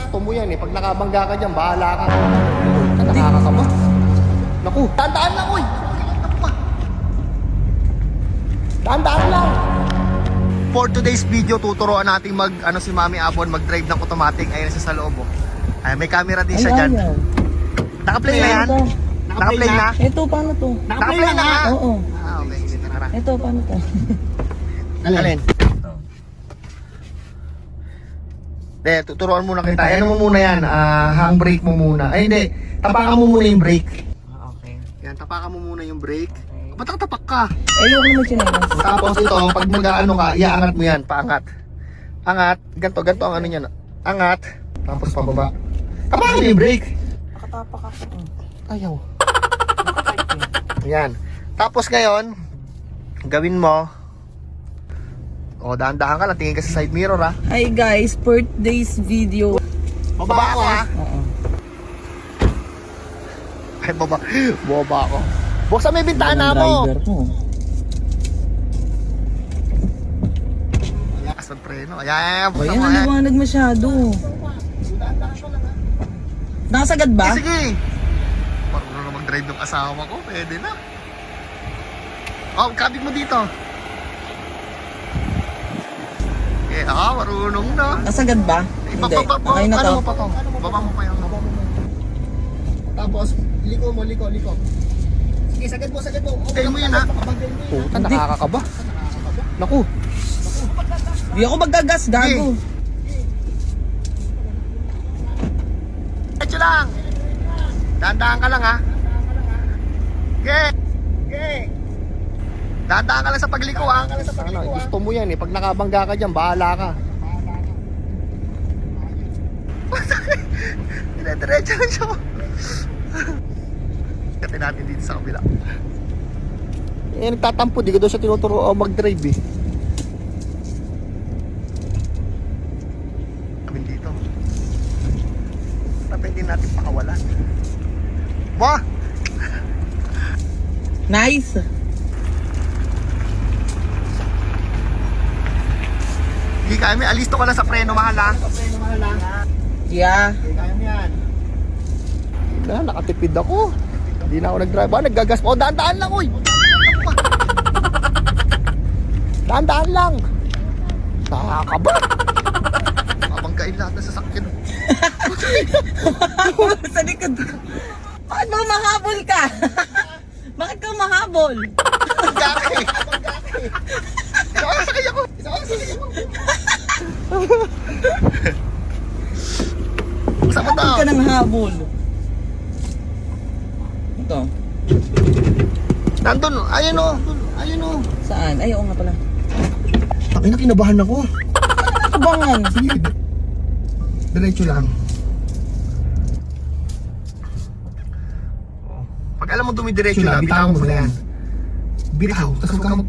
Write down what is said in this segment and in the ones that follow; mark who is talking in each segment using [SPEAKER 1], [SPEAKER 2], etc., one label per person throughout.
[SPEAKER 1] gusto mo yan eh. Pag nakabangga ka dyan, bahala ka. Nakakakaba. Naku, tandaan lang, uy! Tandaan lang! For today's video, tuturuan natin si Mami Abon mag-drive ng automatic. Ayun siya sa loob, oh. Ay, may camera din siya dyan. Naka-play na yan? Naka-play na?
[SPEAKER 2] Ito, paano to?
[SPEAKER 1] Naka-play na?
[SPEAKER 2] Oo.
[SPEAKER 1] Ah, okay. Sige, tara.
[SPEAKER 2] Ito, paano to?
[SPEAKER 1] Alin? De, tuturuan muna kita. Ano mo muna yan? Handbrake mo muna. Ay, hindi. Tapakan mo muna yung brake.
[SPEAKER 2] Okay.
[SPEAKER 1] Yan, tapakan mo muna yung brake. Ba't nakatapak ka?
[SPEAKER 2] Ayoko naman chinelas.
[SPEAKER 1] Tapos ito, pag mag-ano ka, iaangat mo yan. Paangat. Angat. Ganto ang ano niyan. Angat. Tapos pababa. Tapakan mo yung brake.
[SPEAKER 2] Nakatapak ako.
[SPEAKER 1] Ayaw. Yan. Tapos ngayon, gawin mo. O, dahan-dahan ka lang. Tingin ka sa side mirror, ha.
[SPEAKER 2] Hi guys, birthday's video.
[SPEAKER 1] Baba ako, ha.
[SPEAKER 2] Oo.
[SPEAKER 1] Ay, baba ako. Buksan mo yung bintana mo.
[SPEAKER 2] Driver mo.
[SPEAKER 1] Lakas ng preno. Ayan, buksan
[SPEAKER 2] Ayan,
[SPEAKER 1] mo.
[SPEAKER 2] naliwanag masyado. Nakasagad ba?
[SPEAKER 1] Sige. Marunong na mag-drive ng asawa ko. Pwede na. Oh, kabig mo dito. Eh, marunong na.
[SPEAKER 2] Nasagad ba? Hindi. Okay na to.
[SPEAKER 1] Ano mo pa to? Baba mo pa yan. Tapos, liko mo. Sige, sagad mo. Okay mo yan, ha? Puta, nakakakaba. Naku.
[SPEAKER 2] Di ako magagas, gago.
[SPEAKER 1] Diretso lang. Dahan-dahan ka lang, ha? Dahan-dahan ka lang sa pagliko, ha? Gusto mo yan, eh. Pag nakabangga ka dyan, bahala ka. Diretso lang siya. Katin natin dito sa kabila. Eh, nagtatampo. Di ko doon siya tinuturo mag-drive, eh. Kami dito. Pwede natin pakawalan. Wah!
[SPEAKER 2] Nice.
[SPEAKER 1] Hindi kami. Alisto ka lang sa preno, mahal, ha?
[SPEAKER 2] Yeah.
[SPEAKER 1] Hindi kaya mo yan. Nakatipid ako. Hindi na ako nag-drive. Naggagas pa. Daan-daan lang, uy! Daan-daan lang! Nakakaba! Mabanggain lahat na sasakyan.
[SPEAKER 2] Sa likod ko. Bakit ba mahabol ka? Bakit ka mahabol?
[SPEAKER 1] Gaki! Isa ka sakay ako! Saan mo daw?
[SPEAKER 2] Bakit ka nang habol? Ito.
[SPEAKER 1] Nandun! Ayun o! Ayun o!
[SPEAKER 2] Saan? Ay, oo nga pala.
[SPEAKER 1] Takin na, kinabahan ako.
[SPEAKER 2] Abangan.
[SPEAKER 1] Sige. Diretso lang. Pag alam mo dumidiretso na, bitaw mo na yan. Bitaw. Tapos huwag ka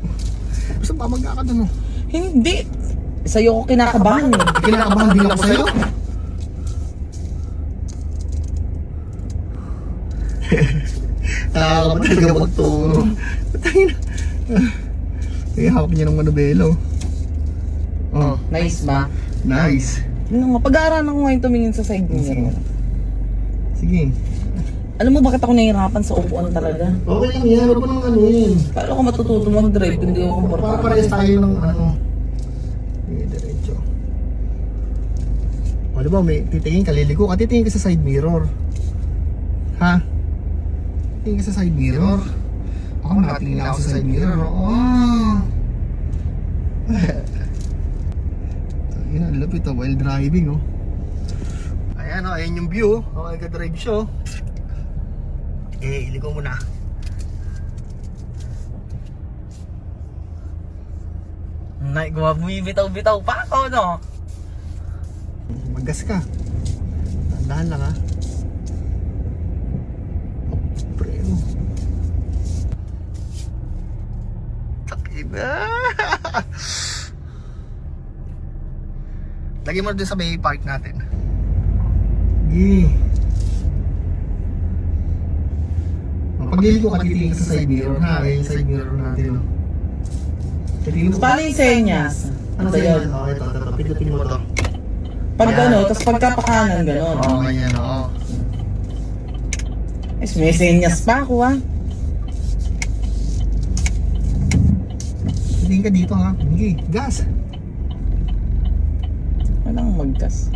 [SPEAKER 1] basta pamagka ka dun, oh.
[SPEAKER 2] Hindi. Sa'yo ko kinakabahan eh.
[SPEAKER 1] Kinakabahan din ako sa'yo. Nakakaba talaga magturo. Patay na. Kaya hawak niya ng manubelo. Oh,
[SPEAKER 2] Nice ba?
[SPEAKER 1] nice.
[SPEAKER 2] Ano nga, pag-aaralan ko ngayon tumingin sa side mirror.
[SPEAKER 1] Sige.
[SPEAKER 2] Alam mo bakit ako nahihirapan sa upuan talaga?
[SPEAKER 1] Okay lang yan. Huwag mo nang ano yun.
[SPEAKER 2] Paano ako matututo mag-drive kung hindi ako komportable?
[SPEAKER 1] Paparehas tayo ng ano. Sige, diretso. O, diba, may titingin ka, liliko ka, titingin ka sa side mirror. Ha? Titingin ka sa side mirror. Ako nakatingin ako sa side mirror. Oh! Yun ang lapit oh, while driving oh. Ayan oh, ayan yung view. Okay, ka-drive siya oh. Eh, iliko mo na.
[SPEAKER 2] Bumibitaw-bitaw pa ako, no?
[SPEAKER 1] Maggas ka. Dahan lang ha. Preno. Takina. Lagyan mo din sa may park natin. Pagliliko ka, titingin ka sa side mirror ha. Yung side mirror natin. No? Titingin mo.
[SPEAKER 2] Paano yung senyas?
[SPEAKER 1] Ano ba yun? Okay, ito. Pindutin mo to.
[SPEAKER 2] Pag ano, tapos pagkapakanan, gano'n.
[SPEAKER 1] Oo, ganyan, oo.
[SPEAKER 2] May senyas pa ako ha.
[SPEAKER 1] Hindi ka dito ha. Hindi, gas.
[SPEAKER 2] Walang maggas.